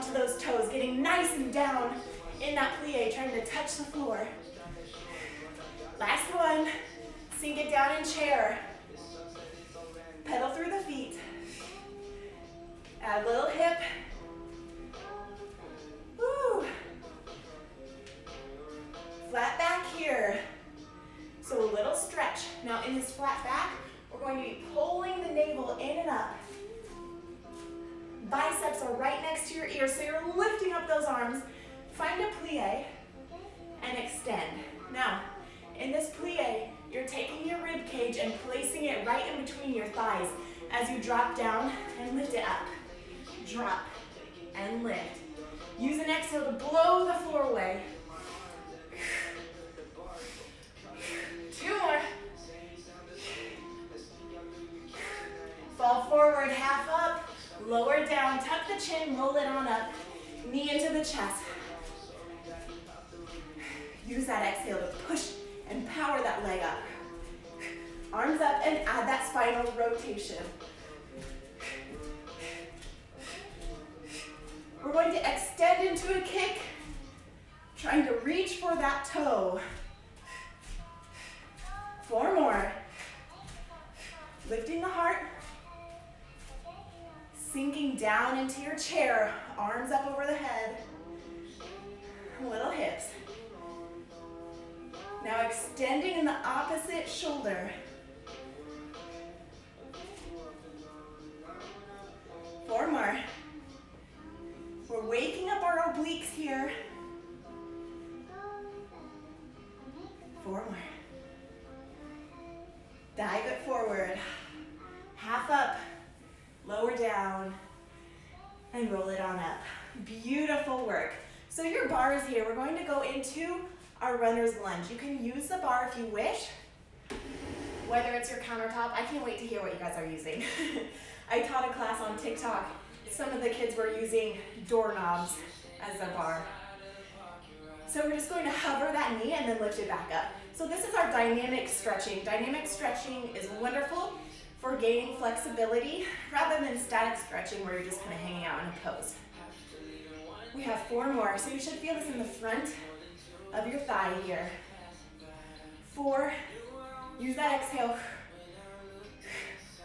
onto those toes, getting nice and down in that plie, trying to touch the floor. Last one. Sink it down in chair. Pedal through the feet. Add a little hip. Woo. Flat back here. So a little stretch. Now in this flat back, we're going to be pulling the navel in and up. Biceps are right next to your ears, so you're lifting up those arms. Find a plie and extend. Now, in this plie, you're taking your rib cage and placing it right in between your thighs as you drop down and lift it up. Drop and lift. Use an exhale to blow the floor away. 2 more. Fall forward, half up, lower down, tuck the chin, roll it on up, knee into the chest. Use that exhale to push and power that leg up. Arms up and add that spinal rotation. We're going to extend into a kick, trying to reach for that toe. 4 more. Lifting the heart. Sinking down into your chair, arms up over the head. Little hips. Now extending in the opposite shoulder. 4 more. We're waking up our obliques here. 4 more. Dive it forward. Half up, lower down, and roll it on up. Beautiful work. So your bar is here. We're going to go into our runner's lunge. You can use the bar if you wish, whether it's your countertop. I can't wait to hear what you guys are using. I taught a class on TikTok. Some of the kids were using doorknobs as a bar. So we're just going to hover that knee and then lift it back up. So this is our dynamic stretching. Dynamic stretching is wonderful for gaining flexibility rather than static stretching where you're just kind of hanging out in a pose. We have 4 more, so you should feel this in the front of your thigh here. 4, use that exhale,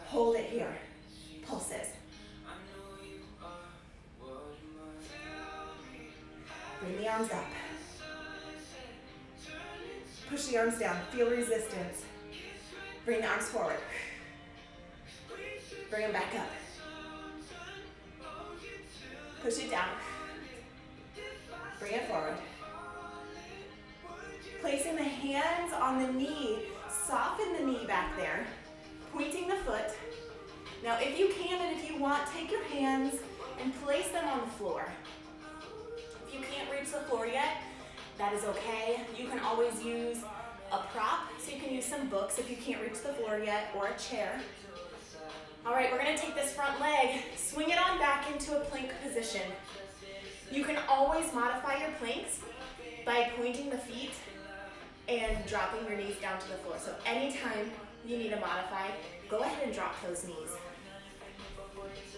hold it here, pulses. Bring the arms up. Push the arms down, feel resistance. Bring the arms forward. Bring them back up. Push it down. Bring it forward. Placing the hands on the knee, soften the knee back there, pointing the foot. Now if you can and if you want, take your hands and place them on the floor. If you can't reach the floor yet, that is okay. You can always use a prop, so you can use some books if you can't reach the floor yet, or a chair. All right, we're gonna take this front leg, swing it on back into a plank position. You can always modify your planks by pointing the feet and dropping your knees down to the floor. So anytime you need to modify, go ahead and drop those knees.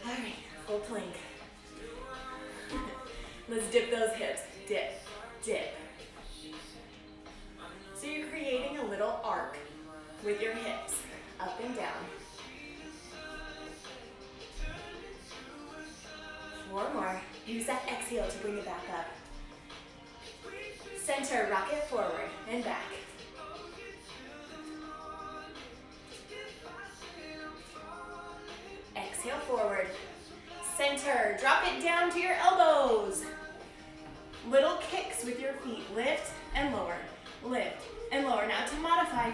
All right, full plank. Let's dip those hips. Dip, dip. So you're creating a little arc with your hips, up and down. 4 more. Use that exhale to bring it back up. Center, rock it forward and back. Exhale forward. Center, drop it down to your elbows. Little kicks with your feet. Lift and lower. Lift and lower. Now to modify,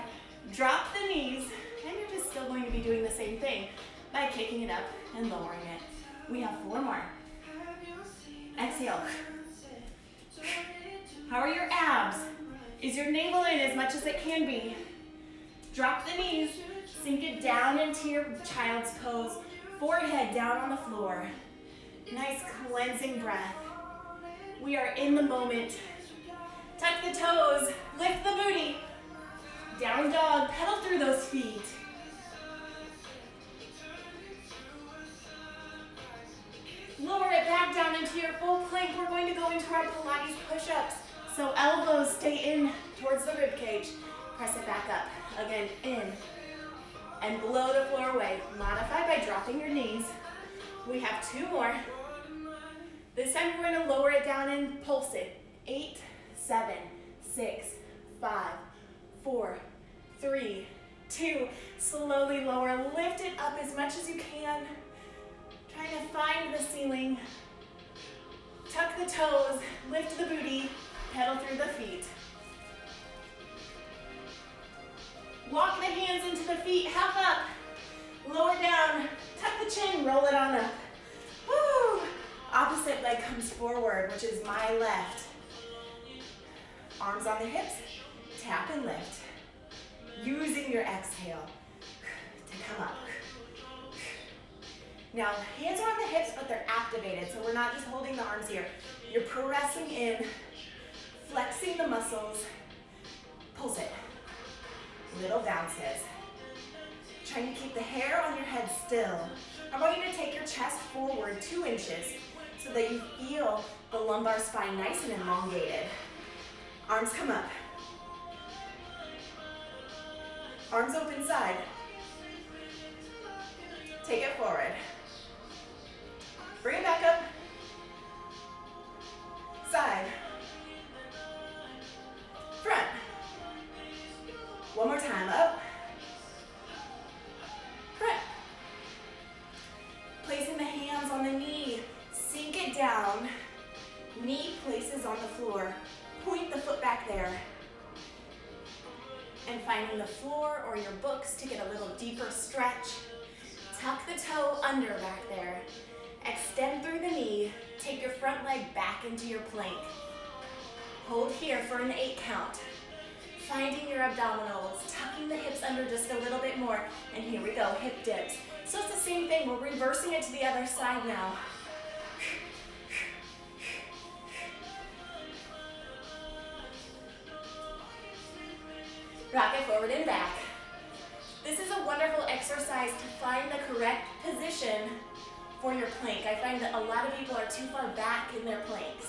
drop the knees, and you're just still going to be doing the same thing by kicking it up and lowering it. We have 4 more. Exhale. How are your abs? Is your navel in as much as it can be? Drop the knees, sink it down into your child's pose, forehead down on the floor. Nice cleansing breath. We are in the moment. Tuck the toes, lift the booty. Down dog, pedal through those feet. Lower it back down into your full into our Pilates push-ups. So elbows stay in towards the rib cage. Press it back up. Again, in. And blow the floor away. Modify by dropping your knees. We have 2 more. This time we're going to lower it down and pulse it. 8, 7, 6, 5, 4, 3, 2. Slowly lower. Lift it up as much as you can. Trying to find the ceiling. Tuck the toes. Lift the booty. Pedal through the feet. Walk the hands into the feet. Half up. Lower down. Tuck the chin. Roll it on up. Woo! Opposite leg comes forward, which is my left. Arms on the hips. Tap and lift. Using your exhale to come up. Now, hands are on the hips, but they're activated, so we're not just holding the arms here. You're pressing in, flexing the muscles. Pulse it. Little bounces. Trying to keep the hair on your head still. I want you to take your chest forward 2 inches so that you feel the lumbar spine nice and elongated. Arms come up. Arms open side. Take it forward. Bring it back up. Side. Front. One more time. Up. Front. Placing the hands on the knee. Sink it down. Knee places on the floor. Point the foot back there. And finding the floor or your books to get a little deeper stretch. Tuck the toe under back there. Extend through the knee. Take your front leg back into your plank. Hold here for an 8 count. Finding your abdominals, tucking the hips under just a little bit more. And here we go, hip dips. So it's the same thing, we're reversing it to the other side now. Rock it forward and back. This is a wonderful exercise to find the correct position for your plank. I find that a lot of people are too far back in their planks.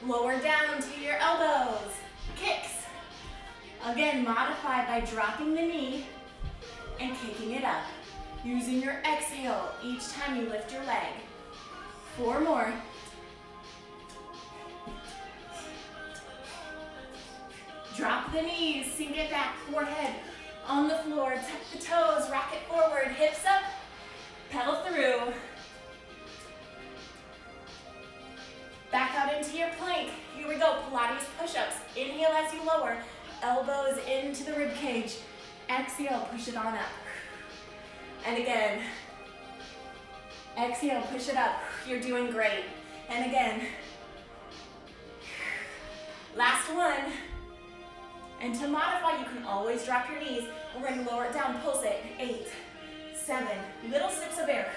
Lower down to your elbows. Kicks. Again, modify by dropping the knee and kicking it up. Using your exhale each time you lift your leg. 4 more. Drop the knees, sink it back, forehead on the floor, tuck the toes, rock it forward, hips up, pedal through. Back out into your plank. Here we go, Pilates push-ups. Inhale as you lower, elbows into the rib cage. Exhale, push it on up. And again, exhale, push it up. You're doing great. And again, last one. And to modify, you can always drop your knees. We're going to lower it down, pulse it. 8, 7, little sips of air.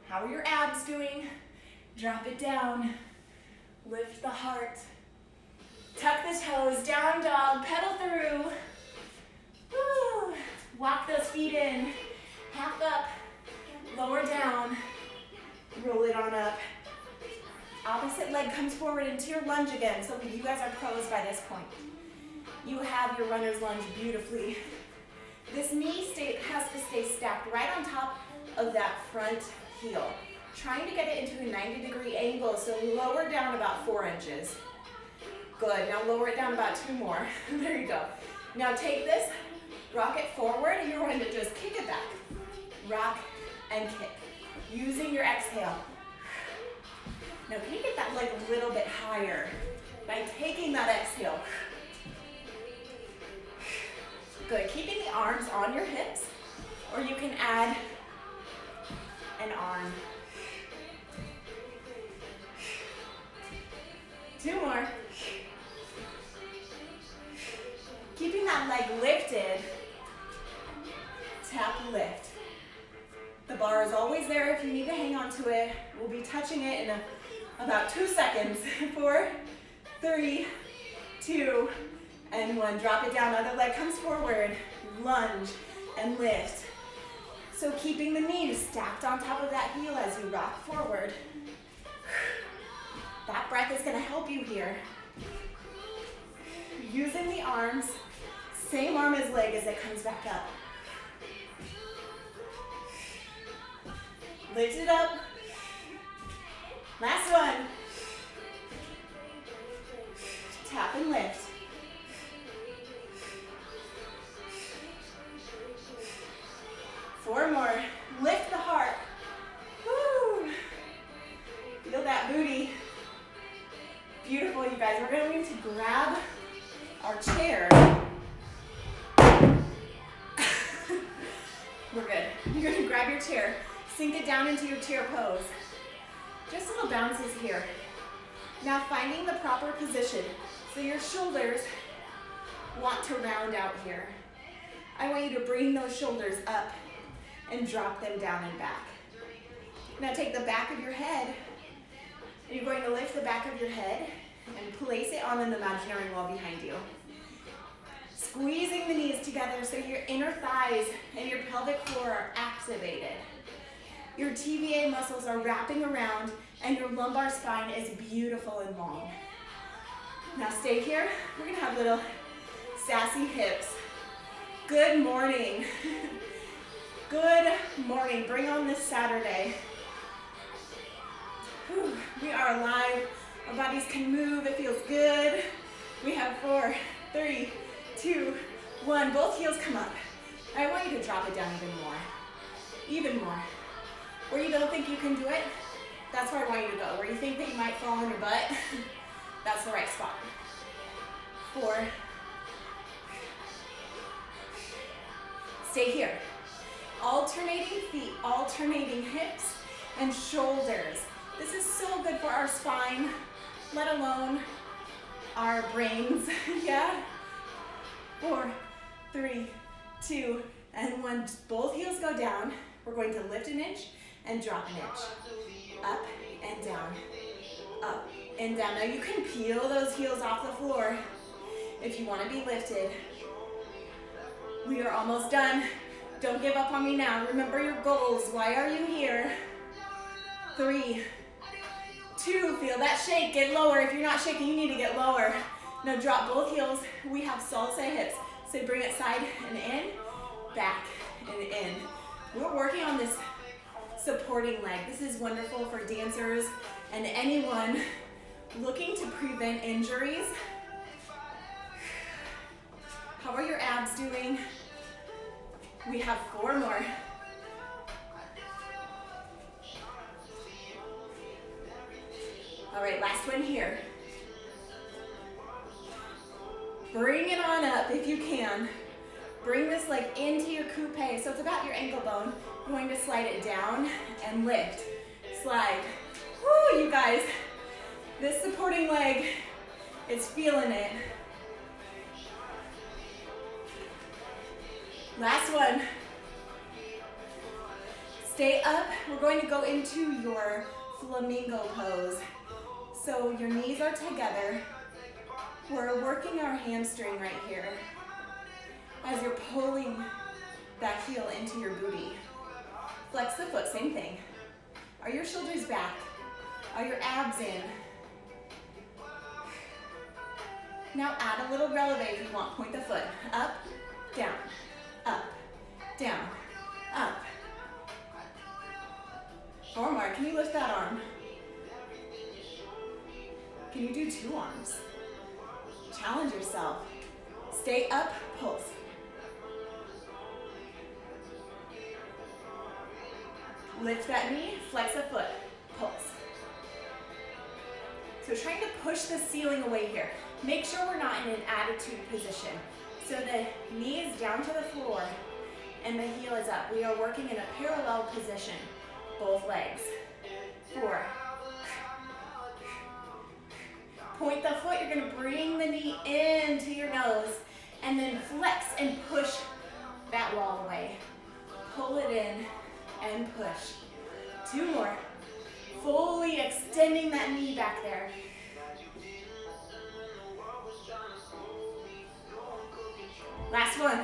How are your abs doing? Drop it down. Lift the heart. Tuck the toes, down dog, pedal through. Woo. Walk those feet in. Half up, lower down. Roll it on up. Opposite leg comes forward into your lunge again. So you guys are pros by this point. You have your runner's lunge beautifully. This knee has to stay stacked right on top of that front heel. Trying to get it into a 90-degree angle, so lower down about 4 inches. Good, now lower it down about 2 more. There you go. Now take this, rock it forward, and you're going to just kick it back. Rock and kick. Using your exhale. Now can you get that leg a little bit higher by taking that exhale? Good, keeping the arms on your hips, or you can add an arm. 2 more. Keeping that leg lifted, tap, lift. The bar is always there if you need to hang on to it. We'll be touching it in about 2 seconds. 4, 3, 2, and 1. Drop it down, other leg comes forward. Lunge and lift. So keeping the knees stacked on top of that heel as you rock forward. That breath is gonna help you here. Using the arms, same arm as leg as it comes back up. Lift it up. Last one. Tap and lift. Four more. Lift the heart. Woo. Feel that booty. Beautiful, you guys. We're going to grab our chair. We're good. You're going to grab your chair. Sink it down into your chair pose. Just little bounces here. Now finding the proper position. So your shoulders want to round out here. I want you to bring those shoulders up and drop them down and back. Now take the back of your head, and you're going to lift the back of your head and place it on an imaginary wall behind you. Squeezing the knees together so your inner thighs and your pelvic floor are activated. Your TVA muscles are wrapping around and your lumbar spine is beautiful and long. Now stay here. We're gonna have little sassy hips. Good morning. Good morning. Bring on this Saturday. Whew. We are alive. Our bodies can move. It feels good. We have 4, 3, 2, 1. Both heels come up. I want you to drop it down even more. Even more. Where you don't think you can do it, that's where I want you to go. Where you think that you might fall on your butt, that's the right spot. 4. Stay here. Alternating feet, alternating hips and shoulders. This is so good for our spine, let alone our brains. Yeah? 4, 3, 2, and 1. Both heels go down. We're going to lift an inch and drop an inch. Up and down. Up and down. Now you can peel those heels off the floor if you want to be lifted. We are almost done. Don't give up on me now. Remember your goals. Why are you here? 3, 2, feel that shake. Get lower. If you're not shaking, you need to get lower. Now drop both heels. We have salsa hips. So bring it side and in, back and in. We're working on this supporting leg. This is wonderful for dancers and anyone looking to prevent injuries. How are your abs doing? We have 4 more. All right, last one here. Bring it on up if you can. Bring this leg into your coupe, so it's about your ankle bone. I'm going to slide it down and lift. Slide. Woo, you guys. This supporting leg, it's feeling it. Last one. Stay up. We're going to go into your flamingo pose. So your knees are together. We're working our hamstring right here as you're pulling that heel into your booty. Flex the foot, same thing. Are your shoulders back? Are your abs in? Now add a little releve if you want. Point the foot up, down, up, down, up. 4 more. Can you lift that arm? Can you do 2 arms? Challenge yourself. Stay up, pulse. Lift that knee, flex a foot, pulse. So trying to push the ceiling away here. Make sure we're not in an attitude position. So the knee is down to the floor and the heel is up. We are working in a parallel position, both legs. 4. Point the foot, you're gonna bring the knee into your nose and then flex and push that wall away. Pull it in and push. 2 more. Fully extending that knee back there. Last one.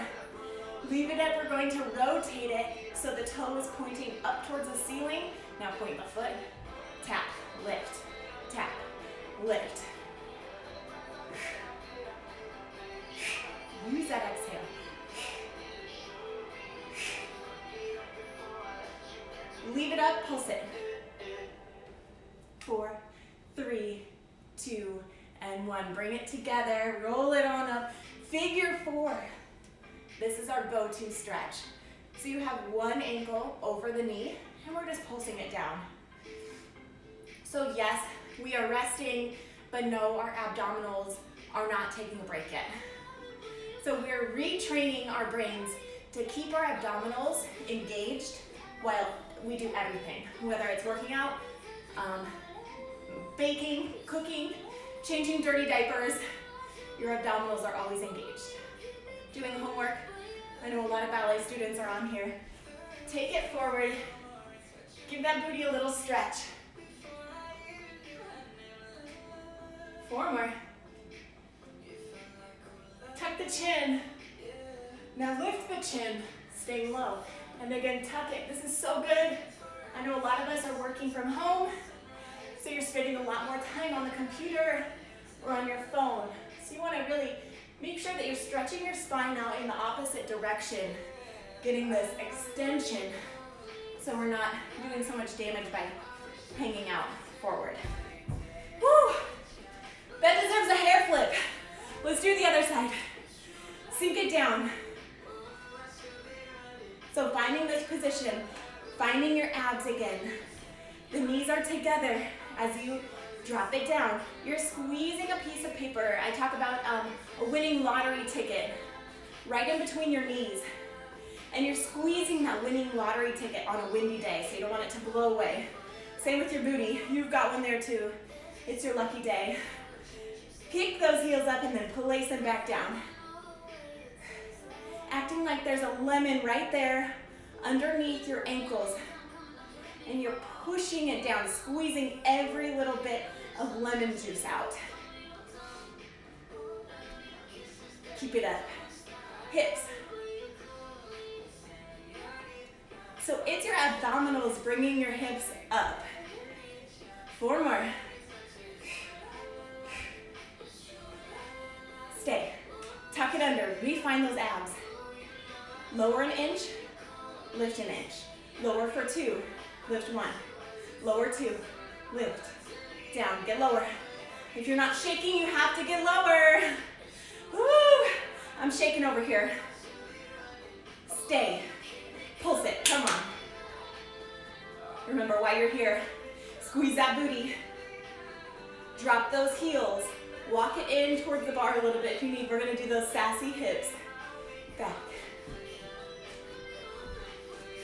Leave it up, we're going to rotate it So the toe is pointing up towards the ceiling. Now point the foot, tap, lift, tap, lift. Use that exhale. Leave it up, pulse it. 4, 3, 2, and 1. Bring it together, roll it on up. Figure 4. This is our go-to stretch. So you have one ankle over the knee, and we're just pulsing it down. So yes, we are resting, but no, our abdominals are not taking a break yet. So we're retraining our brains to keep our abdominals engaged while we do everything, whether it's working out, baking, cooking, changing dirty diapers, your abdominals are always engaged. Doing homework, I know a lot of ballet students are on here. Take it forward, give that booty a little stretch. 4 more. Tuck the chin. Now lift the chin, staying low. And again, tuck it. This is so good. I know a lot of us are working from home, so you're spending a lot more time on the computer or on your phone. So you want to really make sure that you're stretching your spine out in the opposite direction, getting this extension so we're not doing so much damage by hanging out forward. Woo! That deserves a hair flip. Let's do the other side. Sink it down. So finding this position, finding your abs again. The knees are together as you drop it down. You're squeezing a piece of paper. I talk about a winning lottery ticket right in between your knees. And you're squeezing that winning lottery ticket on a windy day, so you don't want it to blow away. Same with your booty. You've got one there too. It's your lucky day. Kick those heels up and then place them back down. Acting like there's a lemon right there underneath your ankles. And you're pushing it down, squeezing every little bit of lemon juice out. Keep it up. Hips. So it's your abdominals bringing your hips up. 4 more. Stay. Tuck it under. Refine those abs. Lower an inch, lift an inch. Lower for 2, lift 1. Lower 2, lift. Down, get lower. If you're not shaking, you have to get lower. Woo! I'm shaking over here. Stay. Pulse it, come on. Remember why you're here. Squeeze that booty. Drop those heels. Walk it in towards the bar a little bit if you need. We're gonna do those sassy hips. Back.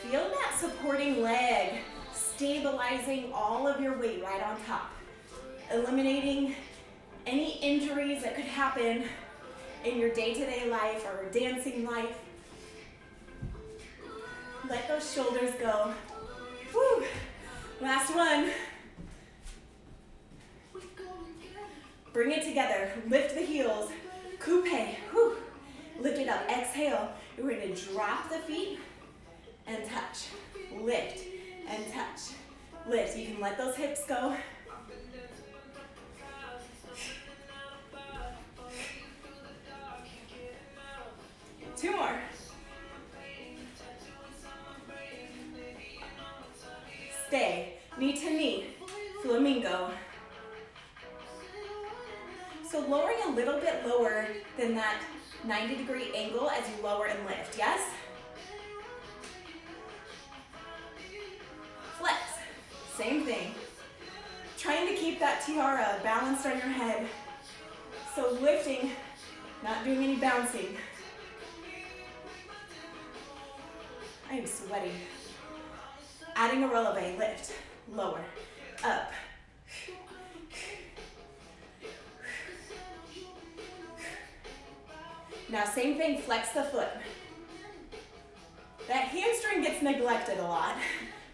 Feel that supporting leg, stabilizing all of your weight right on top. Eliminating any injuries that could happen in your day-to-day life or dancing life. Let those shoulders go. Woo! Last one. Bring it together. Lift the heels. Coupe. Whew. Lift it up. Exhale. We're going to drop the feet and touch. Lift and touch. Lift. You can let those hips go. Two more. Stay. Knee to knee. Flamingo. So lowering a little bit lower than that 90-degree angle as you lower and lift, yes? Flex, same thing. Trying to keep that tiara balanced on your head. So lifting, not doing any bouncing. I am sweaty. Adding a releve, lift, lower, up. Now same thing, flex the foot. That hamstring gets neglected a lot.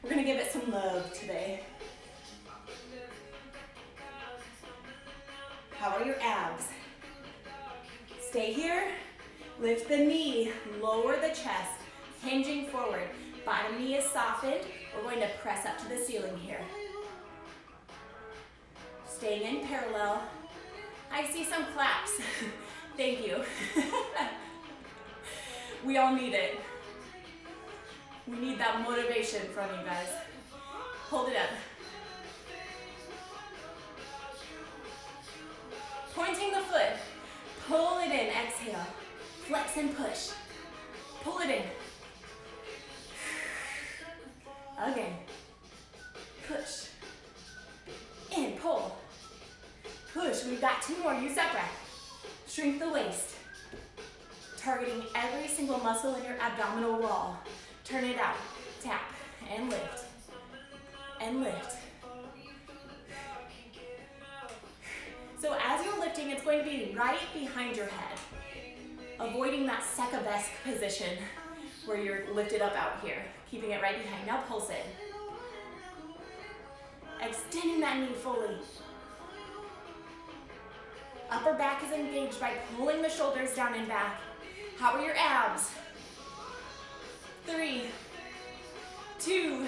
We're gonna give it some love today. How are your abs? Stay here, lift the knee, lower the chest, hinging forward. Bottom knee is softened. We're going to press up to the ceiling here. Staying in parallel. I see some claps. Thank you. We all need it. We need that motivation from you guys. Hold it up. Pointing the foot. Pull it in. Exhale. Flex and push. Pull it in. Again. Push. In. Pull. Push. We've got 2 more. Use that breath. Shrink the waist. Targeting every single muscle in your abdominal wall. Turn it out. Tap. And lift. And lift. So as you're lifting, it's going to be right behind your head. Avoiding that secabesque position where you're lifted up out here. Keeping it right behind. Now pulse it. Extending that knee fully. Upper back is engaged by pulling the shoulders down and back. How are your abs? 3, 2,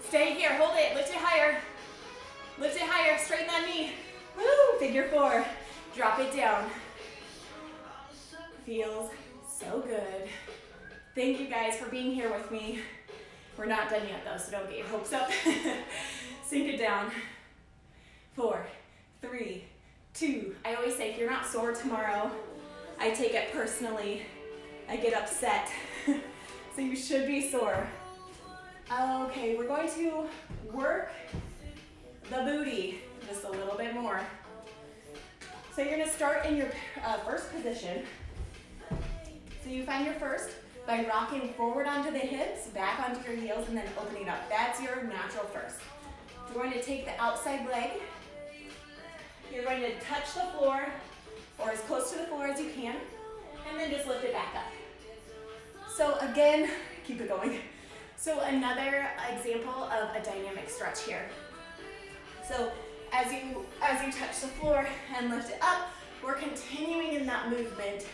stay here, hold it, lift it higher. Lift it higher, straighten that knee. Woo, figure 4. Drop it down. Feels so good. Thank you guys for being here with me. We're not done yet though, so don't get your hopes up. Sink it down. 4, 3, 2. I always say if you're not sore tomorrow, I take it personally. I get upset. So you should be sore. Okay, we're going to work the booty just a little bit more. So you're gonna start in your first position. So you find your first by rocking forward onto the hips, back onto your heels, and then opening up. That's your natural first. You're going to take the outside leg. You're going to touch the floor, or as close to the floor as you can, and then just lift it back up. So again, keep it going. So another example of a dynamic stretch here. So as you touch the floor and lift it up, we're continuing in that movement.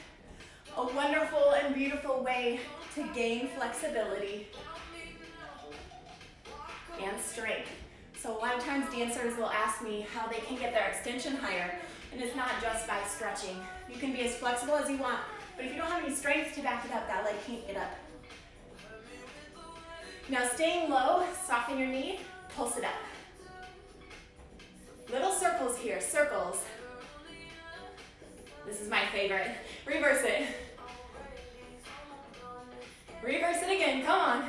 A wonderful and beautiful way to gain flexibility and strength. So a lot of times dancers will ask me how they can get their extension higher, and it's not just by stretching. You can be as flexible as you want, but if you don't have any strength to back it up, that leg can't get up. Now staying low, soften your knee, pulse it up. Little circles here, circles. This is my favorite. Reverse it. Reverse it again, come on.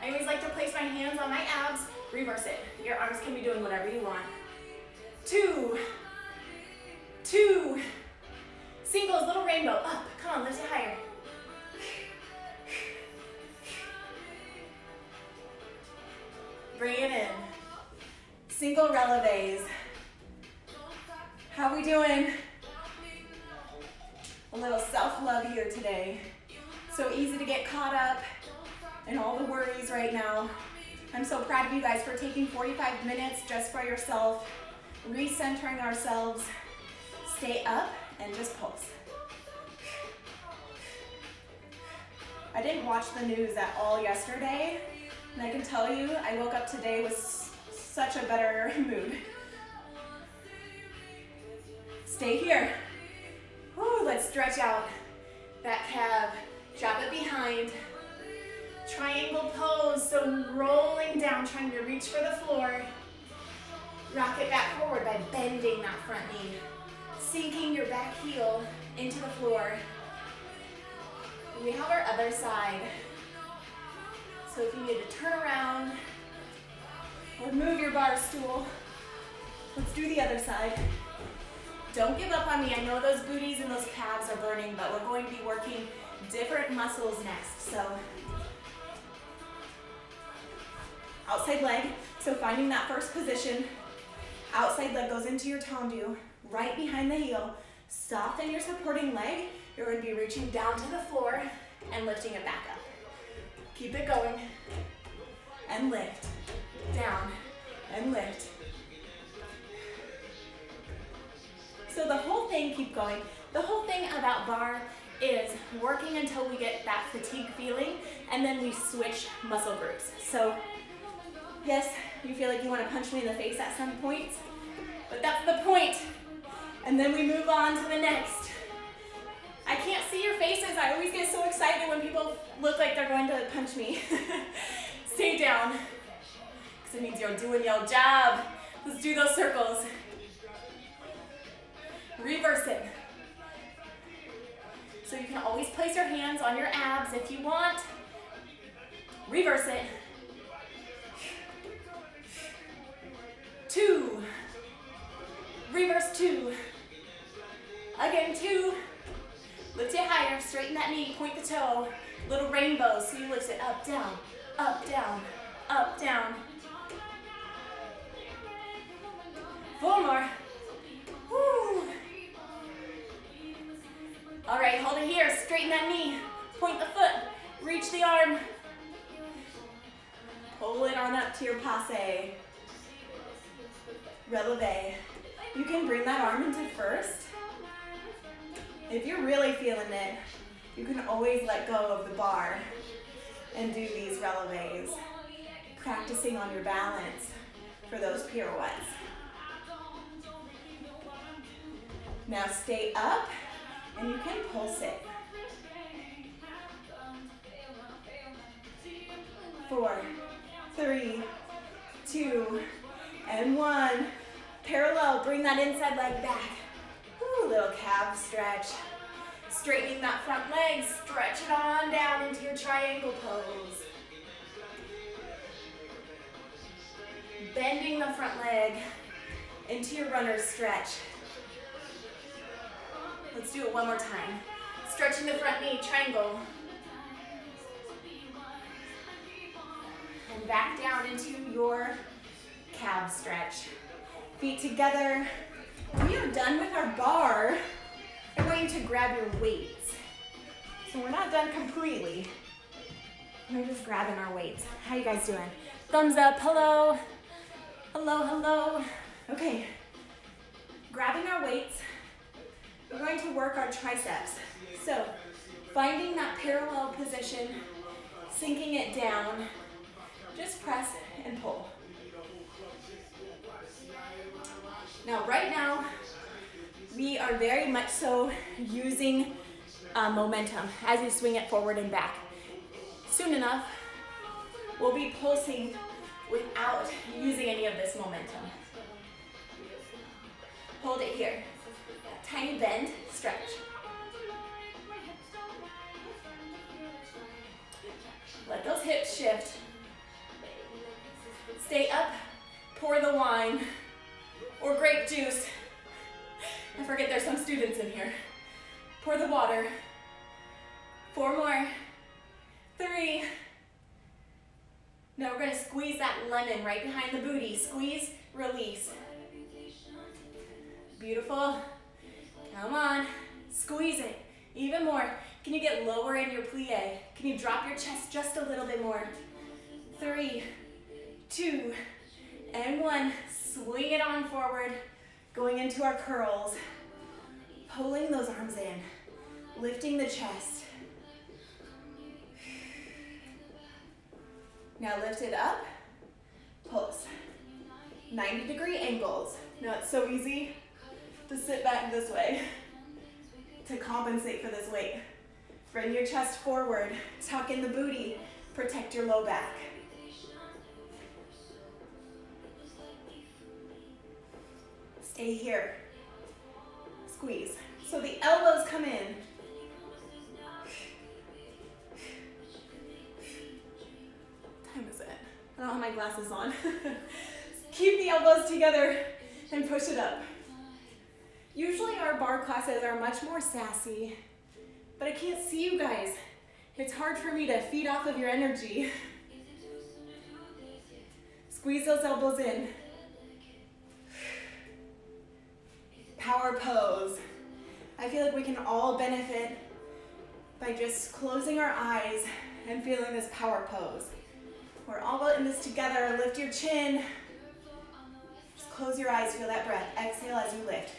I always like to place my hands on my abs. Reverse it. Your arms can be doing whatever you want. 2, 2. Singles, little rainbow, up. Come on, lift it higher. Bring it in. Single releves. How are we doing? A little self-love here today. So easy to get caught up in all the worries right now. I'm so proud of you guys for taking 45 minutes just for yourself, recentering ourselves. Stay up and just pulse. I didn't watch the news at all yesterday, and I can tell you, I woke up today with such a better mood. Stay here. Woo, let's stretch out that calf. Drop it behind. Triangle pose, so rolling down, trying to reach for the floor. Rock it back forward by bending that front knee. Sinking your back heel into the floor. We have our other side. So if you need to turn around or move your bar stool, let's do the other side. Don't give up on me. I know those booties and those calves are burning, but we're going to be working different muscles next. So outside leg, so finding that first position. Outside leg goes into your tendu, right behind the heel. Soften your supporting leg. You're going to be reaching down to the floor and lifting it back up. Keep it going. And lift. Down. And lift. So the whole thing, keep going. The whole thing about bar is working until we get that fatigue feeling, and then we switch muscle groups. So yes, you feel like you want to punch me in the face at some point, but that's the point. And then we move on to the next. I can't see your faces. I always get so excited when people look like they're going to punch me. Stay down, because it means you're doing your job. Let's do those circles. Reverse it. So you can always place your hands on your abs if you want. Reverse it. 2. Reverse 2. Again, 2. Lift it higher, straighten that knee, point the toe. Little rainbow, so you lift it up, down, up, down, up, down. 4 more. Woo. All right, hold it here, straighten that knee, point the foot, reach the arm. Pull it on up to your passe. Releve. You can bring that arm into first. If you're really feeling it, you can always let go of the bar and do these releves, practicing on your balance for those pirouettes. Now stay up, and you can pulse it. 4, 3, 2, and 1. Parallel, bring that inside leg back. Ooh, little calf stretch. Straightening that front leg, stretch it on down into your triangle pose. Bending the front leg into your runner's stretch. Let's do it one more time. Stretching the front knee, triangle. And back down into your calf stretch. Feet together. We are done with our bar. I want you to grab your weights. So we're not done completely. We're just grabbing our weights. How you guys doing? Thumbs up, hello. Hello, hello. Okay, grabbing our weights. We're going to work our triceps. So finding that parallel position, sinking it down, just press and pull. Now, right now, we are very much so using momentum as you swing it forward and back. Soon enough, we'll be pulsing without using any of this momentum. Hold it here. Tiny bend, stretch. Let those hips shift. Stay up, pour the wine or grape juice. I forget there's some students in here. Pour the water. 4 more. 3. Now we're going to squeeze that lemon right behind the booty. Squeeze, release. Beautiful. Come on. Squeeze it. Even more. Can you get lower in your plie? Can you drop your chest just a little bit more? 3, 2, and 1. Swing it on forward. Going into our curls. Pulling those arms in. Lifting the chest. Now lift it up. Pulse. 90-degree angles. Now it's so easy to sit back this way to compensate for this weight. Bring your chest forward. Tuck in the booty. Protect your low back. Stay here. Squeeze. So the elbows come in. What time is it? I don't have my glasses on. Keep the elbows together and push it up. Usually our bar classes are much more sassy, but I can't see you guys. It's hard for me to feed off of your energy. Squeeze those elbows in. Power pose. I feel like we can all benefit by just closing our eyes and feeling this power pose. We're all in this together. Lift your chin. Just close your eyes, feel that breath. Exhale as you lift.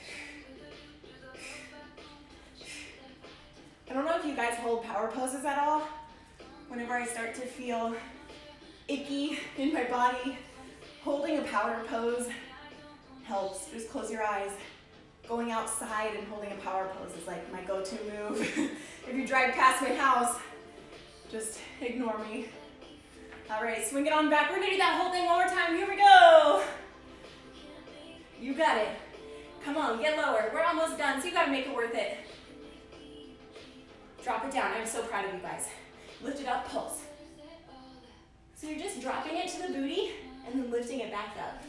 I don't know if you guys hold power poses at all. Whenever I start to feel icky in my body, holding a power pose helps. Just close your eyes. Going outside and holding a power pose is like my go-to move. If you drive past my house, just ignore me. All right, swing it on back. We're gonna do that whole thing one more time. Here we go. You got it. Come on, get lower. We're almost done, so you gotta make it worth it. Drop it down. I'm so proud of you guys. Lift it up, pulse. So you're just dropping it to the booty and then lifting it back up.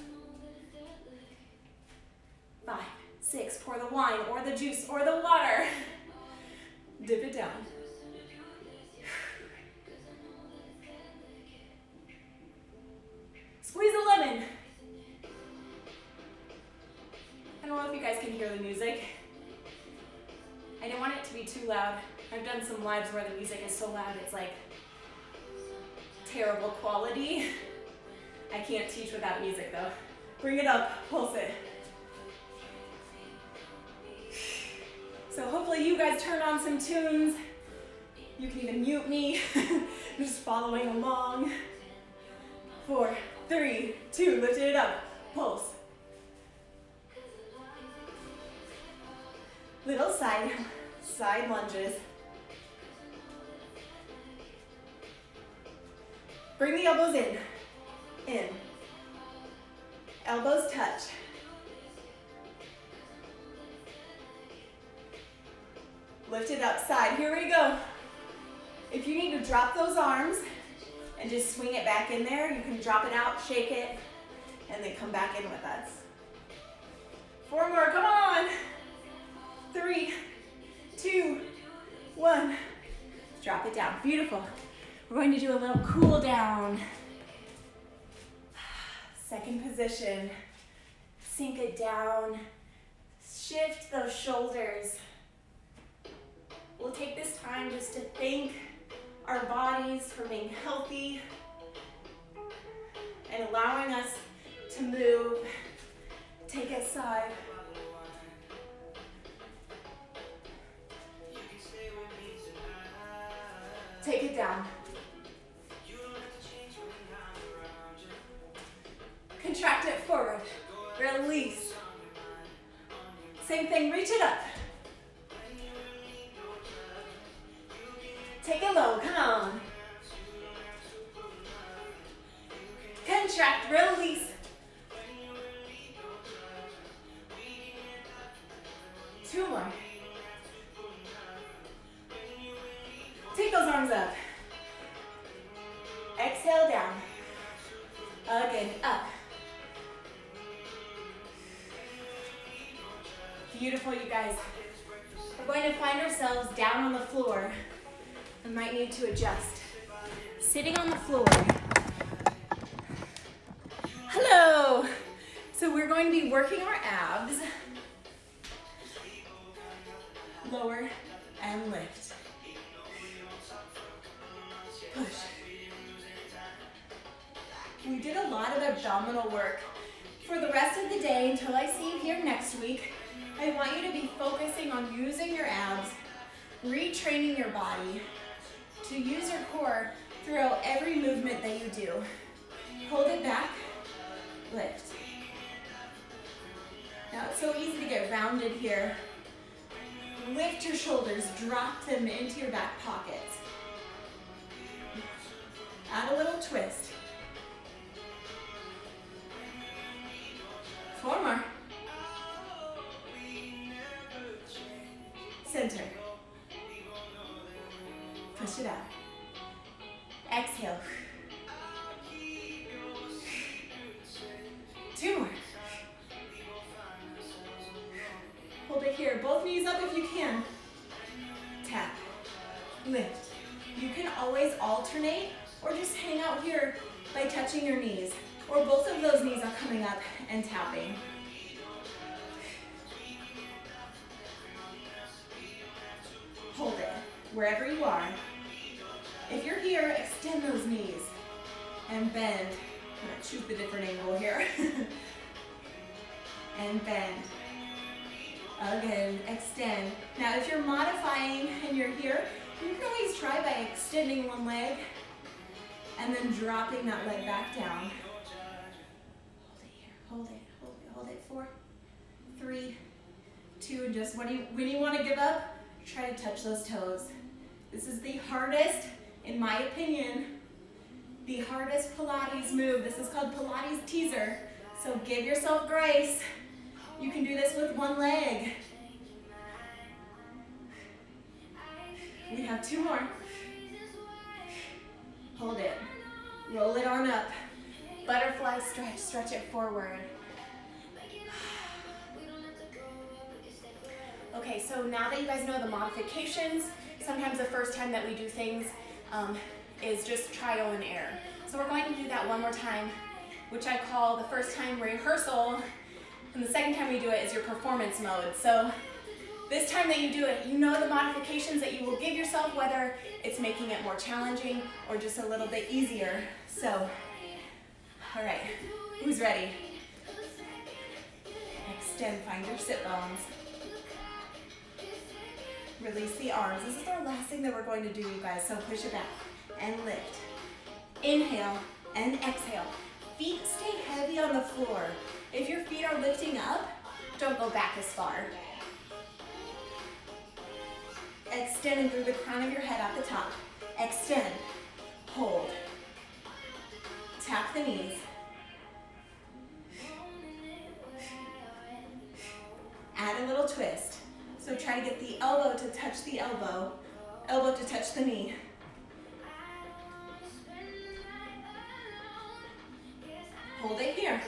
5, 6, pour the wine or the juice or the water. Dip it down. Squeeze a lemon. I don't know if you guys can hear the music. I didn't want it to be too loud. I've done some lives where the music is so loud it's like terrible quality. I can't teach without music though. Bring it up, pulse it. So hopefully you guys turn on some tunes. You can even mute me. Just following along. 4, 3, 2, lift it up, pulse. Little side lunges. Bring the elbows in. Elbows touch. Lift it up, side, here we go. If you need to drop those arms and just swing it back in there, you can drop it out, shake it, and then come back in with us. 4 more, come on. 3, 2, 1. Drop it down, beautiful. We're going to do a little cool down. Second position, sink it down, shift those shoulders. We'll take this time just to thank our bodies for being healthy and allowing us to move. Take it side. Take it down. Contract it forward. Release. Same thing, reach it up. Take it low, come on. Contract, release. Two more. Take those arms up. Exhale down. Again, up. Beautiful, you guys. We're going to find ourselves down on the floor. I might need to adjust. Sitting on the floor. Hello. So we're going to be working our abs. Lower and lift. Push. We did a lot of abdominal work. For the rest of the day, until I see you here next week, I want you to be focusing on using your abs, retraining your body to use your core throughout every movement that you do. Hold it back, lift. Now it's so easy to get rounded here. Lift your shoulders, drop them into your back pockets. Add a little twist. 4 more. Center. Push it out. Exhale. 2 more. Hold it here. Both knees up if you can. Tap. Lift. You can always alternate or just hang out here by touching your knees. Or both of those knees are coming up and tapping. Hold it wherever you are. If you're here, extend those knees and bend. I'm going to choose the different angle here. And bend. Again, extend. Now if you're modifying and you're here, you can always try by extending one leg and then dropping that leg back down. Hold it here, hold it, hold it, hold it. 4, 3, 2, and just when you want to give up, try to touch those toes. This is the hardest, in my opinion, the hardest Pilates move. This is called Pilates teaser. So give yourself grace. You can do this with one leg. We have 2 more. Hold it. Roll it on up. Butterfly stretch, stretch it forward. Okay, so now that you guys know the modifications, sometimes the first time that we do things is just trial and error. So we're going to do that one more time, which I call the first time rehearsal, and the second time we do it is your performance mode. So this time that you do it, you know the modifications that you will give yourself, whether it's making it more challenging or just a little bit easier. So, all right, who's ready? Extend, find your sit bones. Release the arms. This is our last thing that we're going to do, you guys, so push it back and lift. Inhale and exhale. Feet stay heavy on the floor. If your feet are lifting up, don't go back as far. Extending through the crown of your head at the top. Extend, hold. Tap the knees. Add a little twist. So try to get the elbow to touch the elbow, elbow to touch the knee. Hold it here.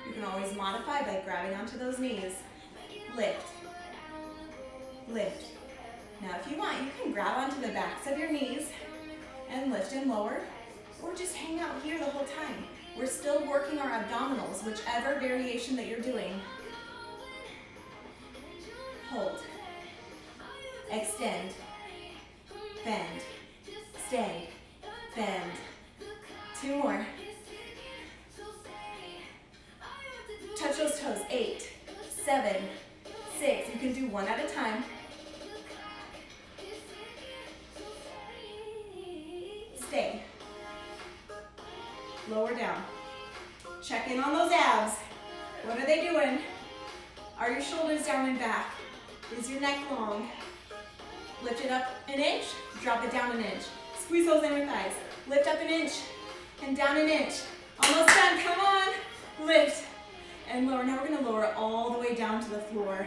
You can always modify by grabbing onto those knees. Lift, lift. Now if you want, you can grab onto the backs of your knees and lift and lower, or just hang out here the whole time. We're still working our abdominals, whichever variation that you're doing. Hold, extend, bend, stay, bend. 2 more. Touch those toes. 8, 7, 6. You can do one at a time. Stay. Lower down. Check in on those abs. What are they doing? Are your shoulders down and back? Is your neck long? Lift it up an inch, drop it down an inch. Squeeze those inner thighs. Lift up an inch and down an inch. Almost done, come on. Lift and lower. Now we're gonna lower all the way down to the floor.